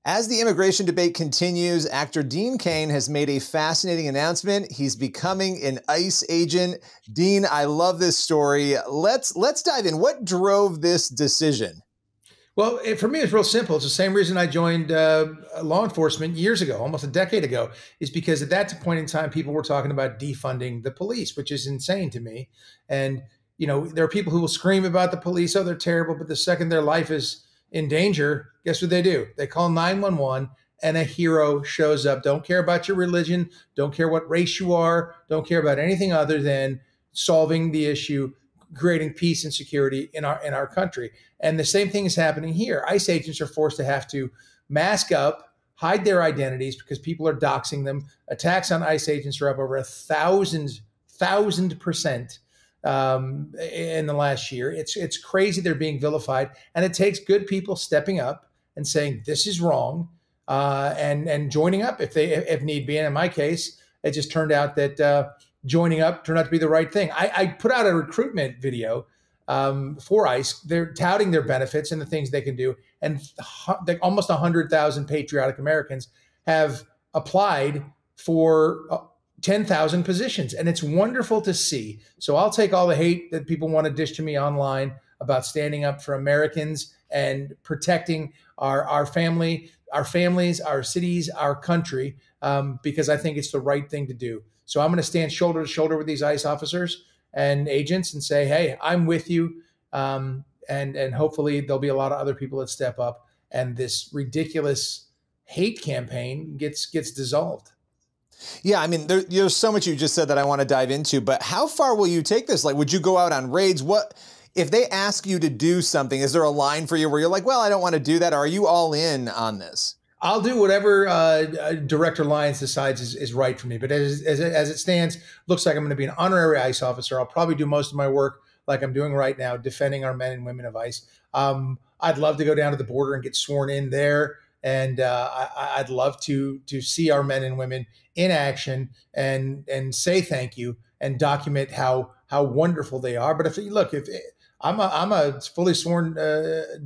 As the immigration debate continues, actor Dean Cain has made a fascinating announcement. He's becoming an ICE agent. Dean, I love this story. Let's dive in. What drove this decision? Well, for me, it's real simple. It's the same reason I joined law enforcement years ago, almost a decade ago, is because at that point in time, people were talking about defunding the police, which is insane to me. And, there are people who will scream about the police, oh, they're terrible, but the second their life is in danger, guess what they do? They call 911 and a hero shows up. Don't care about your religion, don't care what race you are, don't care about anything other than solving the issue, creating peace and security in our country. And the same thing is happening here. ICE agents are forced to have to mask up, hide their identities because people are doxing them. Attacks on ICE agents are up over 1,000% in the last year. It's crazy they're being vilified, and it takes good people stepping up and saying this is wrong, and joining up if need be. And in my case, it just turned out that joining up turned out to be the right thing. I put out a recruitment video for ICE. They're touting their benefits and the things they can do, and almost 100,000 patriotic Americans have applied for 10,000 positions, and it's wonderful to see. So I'll take all the hate that people want to dish to me online about standing up for Americans and protecting our families, our cities, our country, because I think it's the right thing to do. So I'm going to stand shoulder to shoulder with these ICE officers and agents and say, hey, I'm with you. And hopefully there'll be a lot of other people that step up and this ridiculous hate campaign gets dissolved. Yeah, I mean, there's so much you just said that I want to dive into, but how far will you take this? Like, would you go out on raids? What if they ask you to do something? Is there a line for you where you're like, well, I don't want to do that? Or are you all in on this? I'll do whatever Director Lyons decides is right for me. But as it stands, looks like I'm going to be an honorary ICE officer. I'll probably do most of my work like I'm doing right now, defending our men and women of ICE. I'd love to go down to the border and get sworn in there. And I'd love to see our men and women in action and say thank you and document how wonderful they are. But if I'm a fully sworn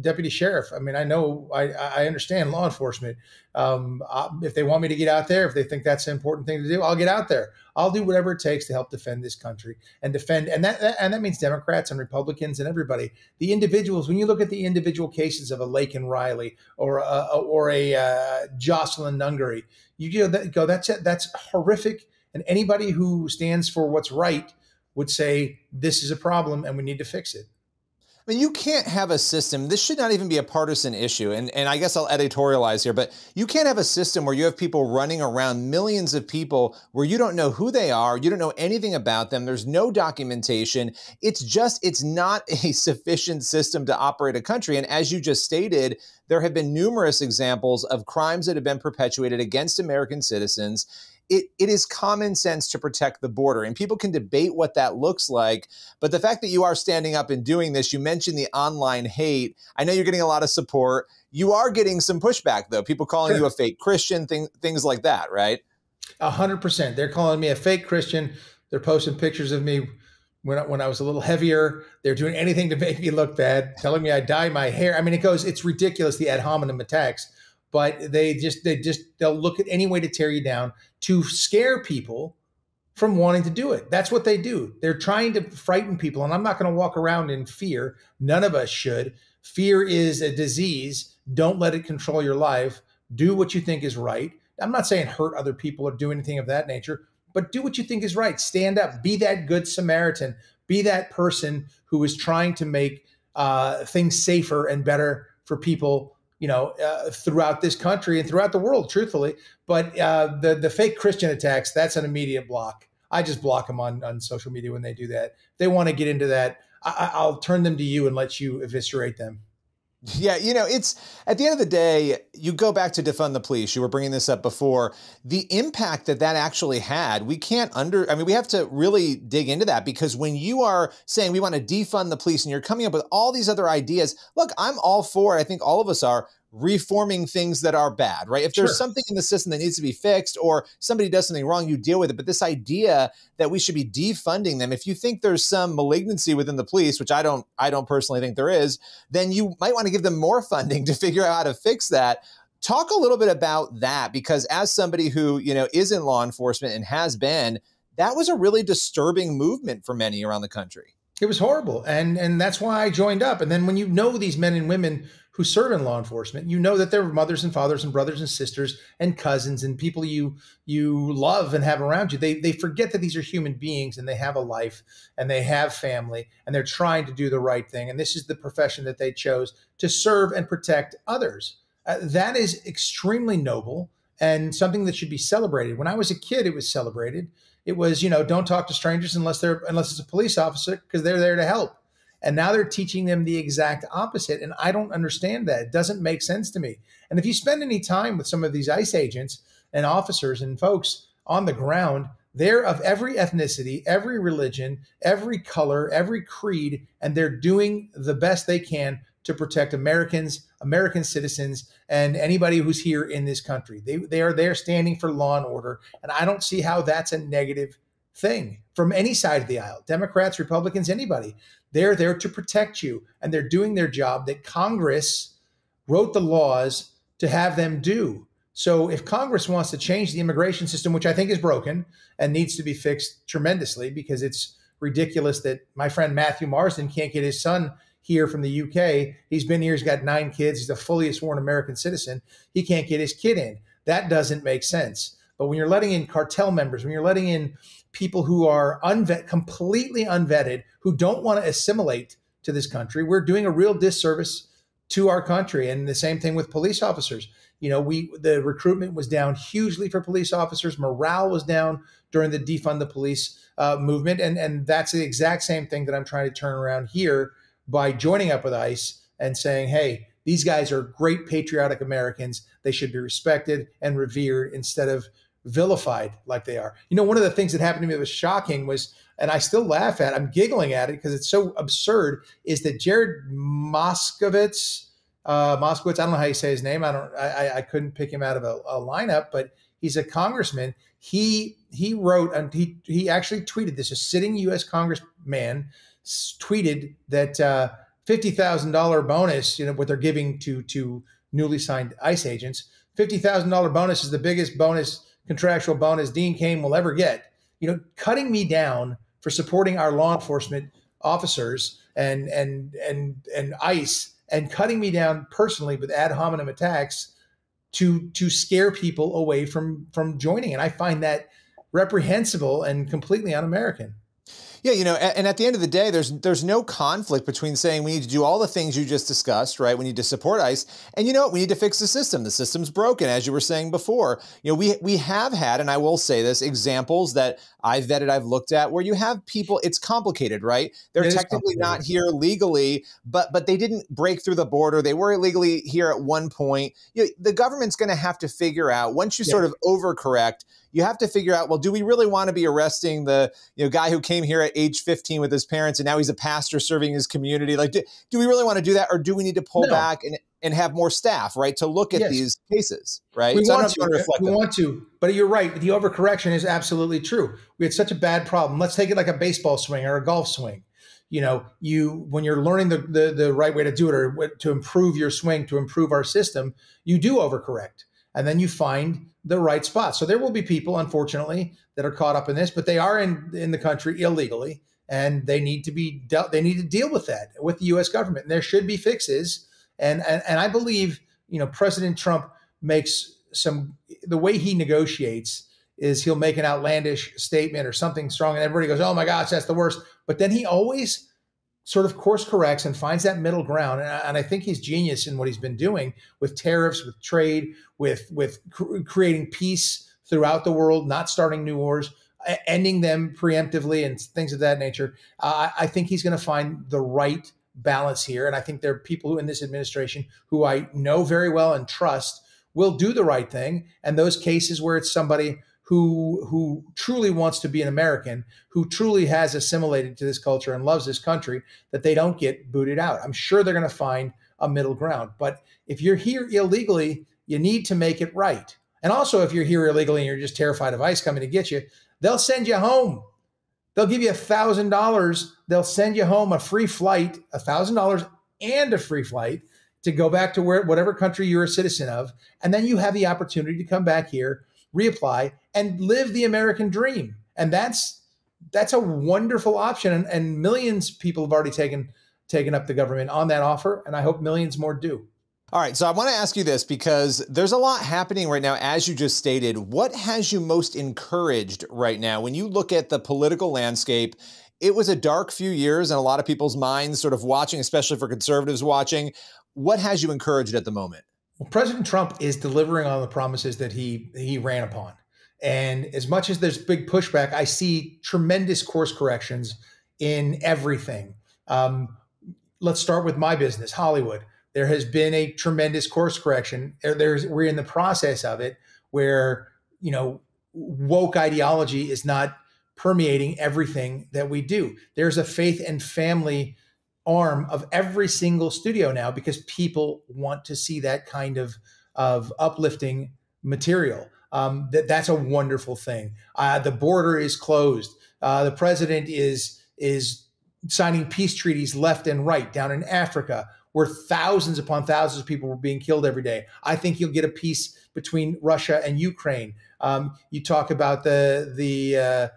deputy sheriff. I mean, I understand law enforcement. If they want me to get out there, if they think that's an important thing to do, I'll get out there. I'll do whatever it takes to help defend this country and that means Democrats and Republicans and everybody. The individuals, when you look at the individual cases of a Laken Riley or a Jocelyn Nungery, that's horrific. And anybody who stands for what's right would say this is a problem and we need to fix it. I mean, you can't have a system. This should not even be a partisan issue. And I guess I'll editorialize here, but you can't have a system where you have people running around, millions of people, where you don't know who they are. You don't know anything about them. There's no documentation. It's not a sufficient system to operate a country. And as you just stated, there have been numerous examples of crimes that have been perpetuated against American citizens. It is common sense to protect the border, and people can debate what that looks like. But the fact that you are standing up and doing this, you mentioned the online hate. I know you're getting a lot of support. You are getting some pushback, though. People calling you a fake Christian, things like that, right? 100%. They're calling me a fake Christian. They're posting pictures of me when I was a little hevier. They're doing anything to make me look bad, telling me I dye my hair. I mean, it's ridiculous, the ad hominem attacks. But they'll look at any way to tear you down, to scare people from wanting to do it. That's what they do. They're trying to frighten people. And I'm not going to walk around in fear. None of us should. Fear is a disease. Don't let it control your life. Do what you think is right. I'm not saying hurt other people or do anything of that nature, but do what you think is right. Stand up. Be that good Samaritan. Be that person who is trying to make things safer and better for people throughout this country and throughout the world, truthfully. But the fake Christian attacks, that's an immediate block. I just block them on social media when they do that. If they want to get into that, I'll turn them to you and let you eviscerate them. Yeah, it's at the end of the day, you go back to defund the police. You were bringing this up before. The impact that actually had, we have to really dig into that, because when you are saying we want to defund the police and you're coming up with all these other ideas, look, I'm all for, I think all of us are, reforming things that are bad, right? If there's something in the system that needs to be fixed or somebody does something wrong, you deal with it. But this idea that we should be defunding them, if you think there's some malignancy within the police, which I don't personally think there is, then you might want to give them more funding to figure out how to fix that. Talk a little bit about that, because as somebody who, is in law enforcement and has been, that was a really disturbing movement for many around the country. It was horrible. And that's why I joined up. And then when you know these men and women who serve in law enforcement, you know that they're mothers and fathers and brothers and sisters and cousins and people you love and have around you. They forget that these are human beings and they have a life and they have family and they're trying to do the right thing. And this is the profession that they chose to serve and protect others. That is extremely noble and something that should be celebrated. When I was a kid, it was celebrated. It was, don't talk to strangers unless it's a police officer, because they're there to help. And now they're teaching them the exact opposite. And I don't understand that. It doesn't make sense to me. And if you spend any time with some of these ICE agents and officers and folks on the ground, they're of every ethnicity, every religion, every color, every creed, and they're doing the best they can to protect Americans, American citizens, and anybody who's here in this country. They are there standing for law and order. And I don't see how that's a negative thing from any side of the aisle, Democrats, Republicans, anybody. They're there to protect you, and they're doing their job that Congress wrote the laws to have them do. So if Congress wants to change the immigration system, which I think is broken and needs to be fixed tremendously, because it's ridiculous that my friend Matthew Marsden can't get his son here from the UK. He's been here. He's got 9 kids. He's a fully sworn American citizen. He can't get his kid in. That doesn't make sense. But when you're letting in cartel members, when you're letting in people who are completely unvetted, who don't want to assimilate to this country, we're doing a real disservice to our country. And the same thing with police officers. The recruitment was down hugely for police officers. Morale was down during the defund the police movement. And that's the exact same thing that I'm trying to turn around here by joining up with ICE and saying, hey, these guys are great patriotic Americans. They should be respected and revered instead of vilified like they are. One of the things that happened to me that was shocking was, and I still laugh at, I'm giggling at it because it's so absurd, is that Jared Moskowitz, I don't know how you say his name. I couldn't pick him out of a lineup, but he's a congressman. He wrote, and he actually tweeted this, a sitting U.S. congressman tweeted that $50,000 bonus, what they're giving to newly signed ICE agents, $50,000 bonus is the biggest contractual bonus Dean Cain will ever get. Cutting me down for supporting our law enforcement officers and ICE, and cutting me down personally with ad hominem attacks to scare people away from joining. And I find that reprehensible and completely un-American. Yeah, and at the end of the day, there's no conflict between saying we need to do all the things you just discussed, right? We need to support ICE, and we need to fix the system. The system's broken, as you were saying before. We have had, and I will say this, examples that I've vetted, I've looked at, where you have people. It's complicated, right? They're technically not here legally, but they didn't break through the border. They were illegally here at one point. The government's going to have to figure out, once you sort of overcorrect, you have to figure out, well, do we really want to be arresting the guy who came here at age 15 with his parents and now he's a pastor serving his community? Like, do we really want to do that, or do we need to pull back and have more staff, right, to look at these cases, right? We want to, but you're right. The overcorrection is absolutely true. We had such a bad problem. Let's take it like a baseball swing or a golf swing. When you're learning the right way to do it, or to improve your swing, to improve our system, you do overcorrect. And then you find the right spot. So there will be people, unfortunately, that are caught up in this, but they are in the country illegally, and they need to be they need to deal with that with the U.S. government. And there should be fixes. And I believe, President Trump makes the way he negotiates is he'll make an outlandish statement or something strong, and everybody goes, oh my gosh, that's the worst. But then he always sort of course corrects and finds that middle ground. And I think he's genius in what he's been doing with tariffs, with trade, with creating peace throughout the world, not starting new wars, ending them preemptively and things of that nature. I think he's going to find the right balance here. And I think there are people who in this administration who I know very well and trust will do the right thing. And those cases where it's somebody who truly wants to be an American, who truly has assimilated to this culture and loves this country, that they don't get booted out. I'm sure they're going to find a middle ground. But if you're here illegally, you need to make it right. And also, if you're here illegally and you're just terrified of ICE coming to get you, they'll send you home. They'll give you $1,000. They'll send you home a free flight, $1,000 and a free flight to go back to whatever country you're a citizen of, and then you have the opportunity to come back here, reapply, and live the American dream. And that's a wonderful option. And millions of people have already taken up the government on that offer, and I hope millions more do. All right, so I want to ask you this because there's a lot happening right now, as you just stated. What has you most encouraged right now? When you look at the political landscape, it was a dark few years in a lot of people's minds, sort of watching, especially for conservatives watching. What has you encouraged at the moment? Well, President Trump is delivering on the promises that he ran upon. And as much as there's big pushback, I see tremendous course corrections in everything. Let's start with my business, Hollywood. There has been a tremendous course correction. We're in the process of it where, woke ideology is not permeating everything that we do. There's a faith and family arm of every single studio now because people want to see that kind of uplifting material. That's a wonderful thing. The border is closed. The president is signing peace treaties left and right down in Africa, where thousands upon thousands of people were being killed every day. I think you'll get a peace between Russia and Ukraine. You talk about the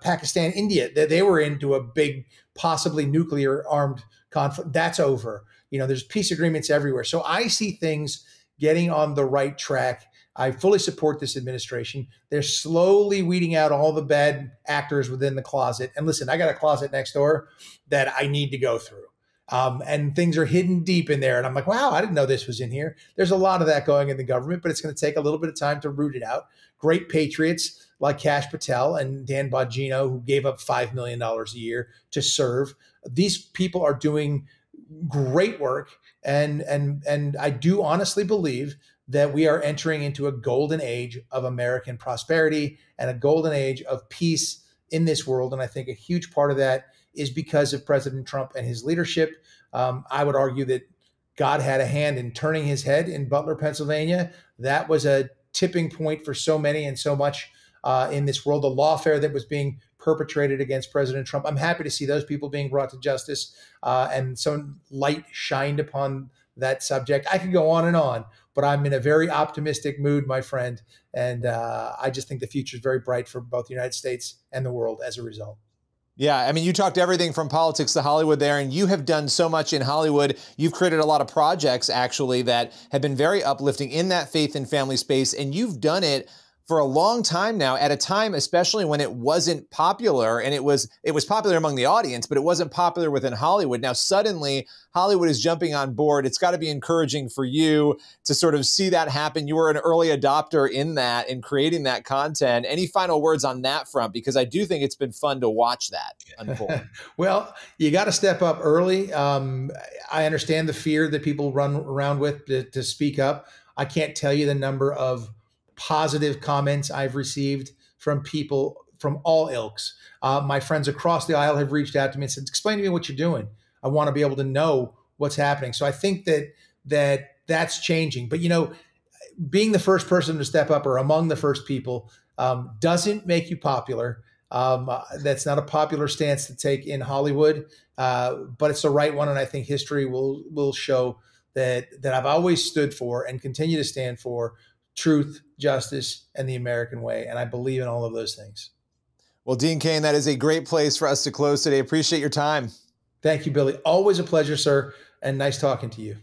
Pakistan, India, that they were into a big, possibly nuclear armed conflict. That's over. There's peace agreements everywhere. So I see things getting on the right track. I fully support this administration. They're slowly weeding out all the bad actors within the closet. And listen, I got a closet next door that I need to go through. And things are hidden deep in there. And I'm like, wow, I didn't know this was in here. There's a lot of that going in the government, but it's going to take a little bit of time to root it out. Great patriots like Kash Patel and Dan Bongino, who gave up $5 million a year to serve. These people are doing great work. And I do honestly believe that we are entering into a golden age of American prosperity and a golden age of peace in this world. And I think a huge part of that is because of President Trump and his leadership. I would argue that God had a hand in turning his head in Butler, Pennsylvania. That was a tipping point for so many and so much in this world. The lawfare that was being perpetrated against President Trump. I'm happy to see those people being brought to justice and some light shined upon that subject. I could go on, but I'm in a very optimistic mood, my friend. And I just think the future is very bright for both the United States and the world as a result. Yeah, I mean, you talked everything from politics to Hollywood there, and you have done so much in Hollywood. You've created a lot of projects, actually, that have been very uplifting in that faith and family space, and you've done it for a long time now, at a time especially when it wasn't popular, and it was popular among the audience, but it wasn't popular within Hollywood. Now suddenly Hollywood is jumping on board. It's got to be encouraging for you to sort of see that happen. You were an early adopter in that and creating that content. Any final words on that front? Because I do think it's been fun to watch that unfold. Well, you got to step up early. I understand the fear that people run around with to speak up. I can't tell you the number of positive comments I've received from people from all ilks. My friends across the aisle have reached out to me and said, explain to me what you're doing. I want to be able to know what's happening. So I think that's changing. But, being the first person to step up or among the first people doesn't make you popular. That's not a popular stance to take in Hollywood, but it's the right one. And I think history will show that I've always stood for and continue to stand for truth, justice, and the American way. And I believe in all of those things. Well, Dean Cain, that is a great place for us to close today. Appreciate your time. Thank you, Billy. Always a pleasure, sir. And nice talking to you.